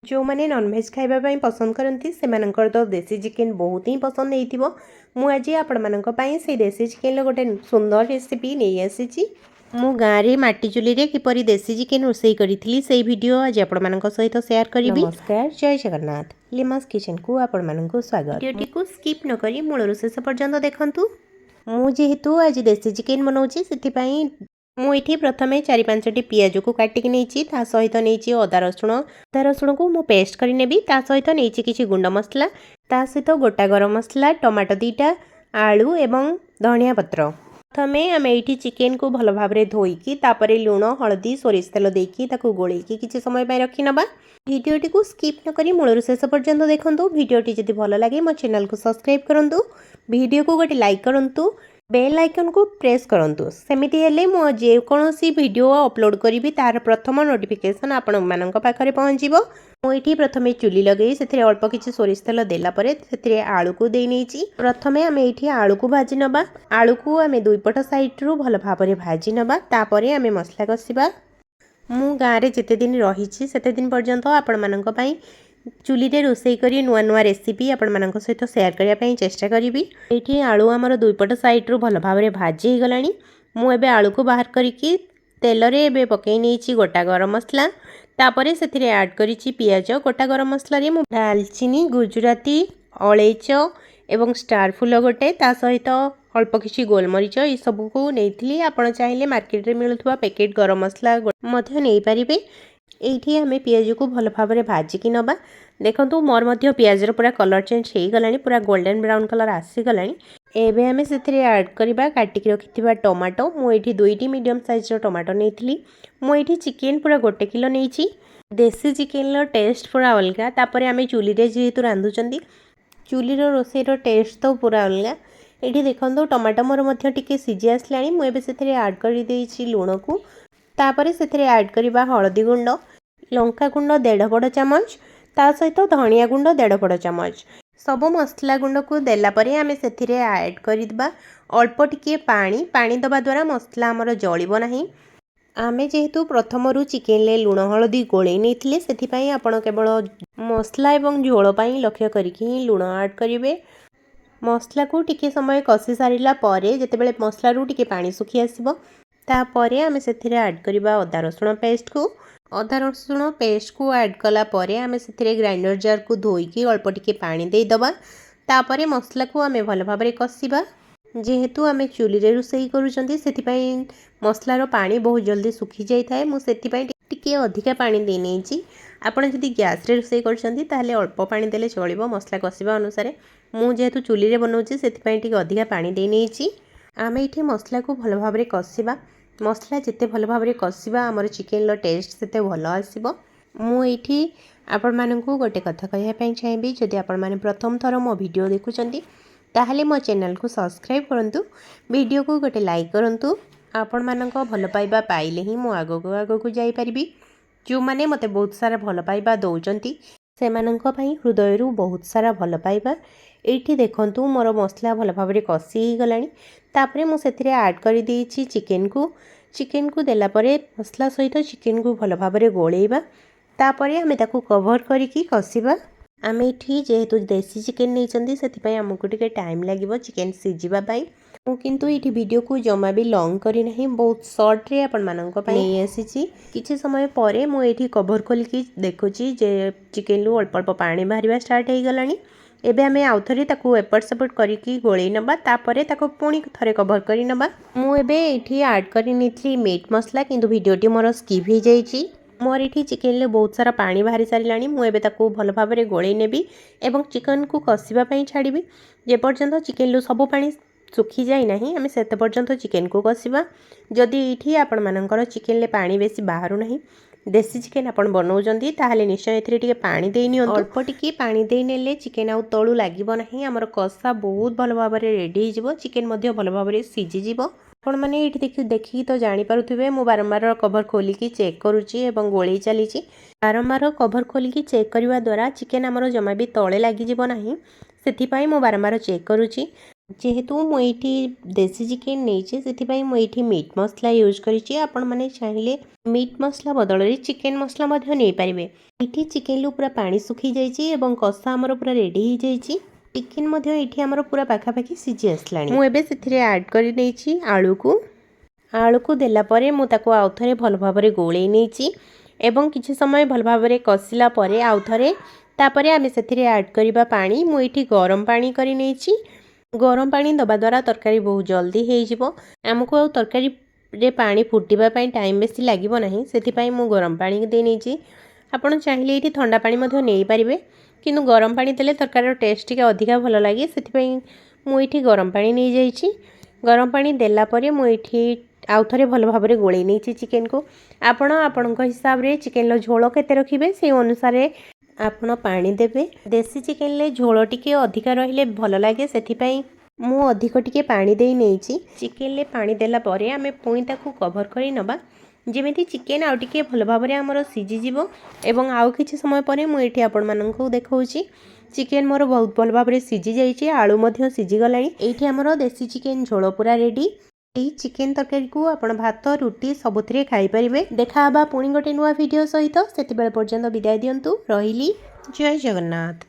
जो मैंने नॉनवेज खाइबा पसंद करती से तो देसी चिकेन बहुत ही पसंद होइतिबो। मु आज आपण मानक पई से देसी चिकेन गोटे सुंदर रेसिपी नहीं आसी। मु गाँव माटी चुली रे किपरि देसी चिकेन रोसई करी से वीडियो आज आपण मानक सहित शेयर करी। नमस्कार, जय जगन्नाथ। लिमास किचन को आपण मानक स्वागत। वीडियो को स्किप न करी मूल शेष पर्यंत देखंतु। मु जेहेतु आज देसी चिकेन बनाउची सेति मुझे प्रथम 4-5टी पियाज को काटिक नहीं सहित नहीं अदा रसुण को मु पेस्ट कर नेबी। सहित नहीं किसी गुंड मसला सहित गोटा गरम मसला टमाटो 2टा आलू एवं धनिया पत्र। प्रथम आम ये चिकेन को भल भाव में धोईकी लुण हलदी सोरिष तेल देकी गोलैकी किसी समय रखी नबा। वीडियोटी को स्किप न करी मूल शेष पर्यंत देखंतु। वीडियोटी जदि भल लगे मो चैनल को सब्सक्राइब करंतु, वीडियो को गोटे लाइक करंतु, बेल आइकन को प्रेस करंतु। सेमिति हेले मो जे कोनोसी वीडियो अपलोड करी तार प्रथम नोटिफिकेशन आपण मानक पाखरे पहुँचो। मुझे प्रथम चुली लगे से अल्प किसी सोरिष तेल देला से आलू को दे नहीं। प्रथम आम ये आलू को भाजी नबा। आलू को आम दुईपट साइड्रु भल भाव में भाजी नबा। तापर आम मसला कषिबा। मु गाँव में जिते दिन रही सेते दिन पर्यंत आपण मानक पई चुली रे रोसई करी नुआ नुआ रेसिपी आपण मानक सहित शेयर करने चेष्टा करी। ये आलू आमर दुईपट साइड्रु भल भाव में भाजी हो गलानी। मु एबे आलू को बाहर करिकी तेल रे एबे पकई नहीं गोटा गरम मसला। तापरे से ऐड करिछि पियाज। गोटा गरम मसला रे मु दालचीनी गुजराती अलैच एवं स्टार फूल गोटे सहित अल्प किसी गोलमरीच ये सब को नहीं। आपण चाहिए मार्केट रे मिलुथुवा पैकेट गरम मसला मध्य नहीं पारिबे। एठी हमें पियाज को भल भाव में भाजिकी नबा। देखंतु मोर मध्य पियाजर पूरा कलर चेंज हो गलानी, पूरा गोल्डन ब्राउन कलर आसी गलानी। एबे हमें से ऐड करबा काटिक रखिथिबा टमाटो। मु एठी 2टी मीडियम साइज रो टमाटो नेइथिली। मु एठी चिकेन पूरा 1 किलो नेइछि। देसी चिकेन रो टेस्ट पूरा अलगा। तापरे आमे चुली रे जेहेतु रांधुचंदी चुली रो रोसई रो टेस्ट तो पूरा अलगा। एठी देखंतु टमाटो मोर मध्य टिके सिझी आसलानी। मु एबे से ऐड कर देइछि लूण को। तापरे से ऐड करबा हळदी गुंड, लंका गुंड 1.5 बड़ चामच, ता सहित धनिया गुंड 1.5 बड़ चामच। सब मसला गुंड को देला परे आमे सेथिरे ऐड करिदबा अल्प टिके पानी दबा द्वारा मसला हमर जळिबो नाही। आमे जेहेतु प्रथमरु चिकेन ले लूण हळदी गोळै नेथिले सेथिपई आपण केवल मसला एवं झोल पई लक्ष्य करिकि लूण ऐड करिवे। मसला को टिके समय कषि सारिला परे जेतेबेले मसला रु टिके पानी सुखी आसीबो तापरे आमे सेथिरे ऐड करिबा अदा रसुण पेस्ट को। अदा रसुण पेस्ट को ऐड कला परे आमे सेथिरे ग्राइंडर जार को धोईकी अल्प टिके पानी दे दबा। तापरे मसला को आमे भल भाबरे कषिबा। जेहेतु आमे चुली रे रोसई करूचंती सेथिपई मसलार पानी बहुत जल्दी सुखी जाई थाए। मु सेथिपई टिके अधिका पानी दे नेछि। आपण जदि गैस रे रोसई करचंती ताहले अल्प पानी देले चलिबो मसला कषिबा अनुसार। मु जेहेतु चुली रे बनौछि सेथिपई टिके अधिका पानी दे नेछि। आमे इठी मसला को भल भाबरे कषिबा। मसला जिते भल भाव में कषिबा आमर चिकेन रो टेस्ट सेते भल आसीबो। मु एठी आपण मानकु गोटे कथा कहया पई चाहेबी, जदि आपण माने प्रथम थर मो वीडियो देखुचंती ताहले मो चैनल को सब्सक्राइब करंतु, वीडियो को गोटे लाइक करंतु। आपण मानक भल पाइबा पाइले ही मु आगो को जाई परिबी। जो माने मते बहुत सारा भल पाइबा दउचंती सेमानंक पई हृदयरु बहुत सारा भल पाइबा। एठी देखंतु मोर मसला भल भाव में कषि हो गलानी। तापरे मु सेथिरे ऐड कर देइछि चिकेन को देला परे मसला सहित चिकेन को भल भाव में गोलैबा। तापरे हमें ताकू कवर करिकि कषिबा। आमे एठी जेहेतु देसी चिकेन नैचंदी सेथिपई हमकु टिके टाइम लागिबो चिकेन सिझिबा पई। मु किंतु एठी वीडियो को जमा भी लॉन्ग करी नहीं, बहुत शॉर्ट रे आपण मानक पई नै आसीछि। किछि समय परे मु एठी कवर खोलिकि देखुछि जे चिकेन लु अल्प अल्प पानी बाहरिबा स्टार्ट हो गलानी। एबे हमें आउ थरे ताकू एपट सेपट करिकि गोळै नबा। तापरे ताकू पुणी थरे कवर करी नबा। मु एबे एठी ऐड करी निथली मीट मसला, किंतु वीडियोटी मोर स्किप हो जाइछि। मोर एठी चिकेन ले बहुत सारा पानी बाहरी सारिलानी। मु एबे ताकू भल भाव में गोळै नेबी एवं चिकेन को कषिबा पई छाड़ीबी। जे पर्यंत चिकेन लु सब पानी सुखी जाए नाही आमे सेते पर्यंत चिकेन को कषिबा। जदि एठी आपण मानकर चिकेन ले पानी बेसी बाहरु नाही, देसी चिकेन आपण बनाउजंती ताहले निश्चय एथिरे टिके पानी देई नियंतु। अल्प टिके पानी देई नेले चिकेन आउ तळु लागिबो नाही। हमर कषा बहुत भल भाव में रेडी हिजिबो। चिकेन मध्य भल भाव में सिझी जिवो। आपण माने एठी देखि तो जानि पारुथिबे मु बारंबार कवर खोलिकी चेक करूची एवं गोळै चलीची। बारंबार कवर खोलिकी चेक करबा द्वारा चिकेन हमर जमा भी तळे लागि जिवो नाही, सेथिपई मु बारंबार चेक करूची। जेहेतु मुझे देसी चिकेन नहीं से मुझे मीट मसला यूज करी आपण मैंने चाहिए मीट मसला बदल चिकेन मसला नहीं पारे। ये चिकेन लू पूरा पानी सुखी जाइए कषा आमर पूरा रेडी हो जाइए। चिकेन ये आमर पूरा पाखापाखि सीझी आसला। मुझे आड कर आलू को देलापर मुझे आउ थे भल भाव गोले नहीं एवं किसी समय भल भाव कषिला आउ थे तापर आम से आड करवा पानी मुझे गरम पानी कर गरम पानी दबा द्वारा तरकारी बहुत जल्दी हो आमको आ तरकारी रे पानी फुटापी टाइम बेसी लगे ना से मु गरम पानी दे नहीं। आपड़ चाहिए ये ठंडा पानी नहीं पारे किंतु गरम पानी देले तरकारी टेस्ट टी अधिका भल लगे से मुझे गरम पानी नहीं जाइए। गरम पानी देलापर मुझे आउ थे भल भाव गोले नहीं चिकेन को आपण हिसाब से चिकेन झोल केते रखिए से अनुसार आपण पानी देबे। देसी चिकेन ले झोल टिके अधिका रहिले भल लगे से मु अधिक टिके पानी दे नहीं। चिकेन ले पानी देला परे आमे पुणी ताकू कभर करी नबा जेमिति चिकेन आउ टिके भल भाव आमर सीझी जीवो एवं आउ किछि समय परे मु एठी आपण माननकू देखौची चिकेन मोर बहुत भल भाव सीझी जाइए आलू मध्य सीझी गलानी। एठी आमर देसी चिकेन झोल पूरा रेडी। यही चिकेन तरकारी को आप भात रुटी सबुथिरे खाई परिबे। देखा पुणी गोटे नुआ वीडियो सहित से पर्यंत विदाय दियंतु रहिली। जय जगन्नाथ।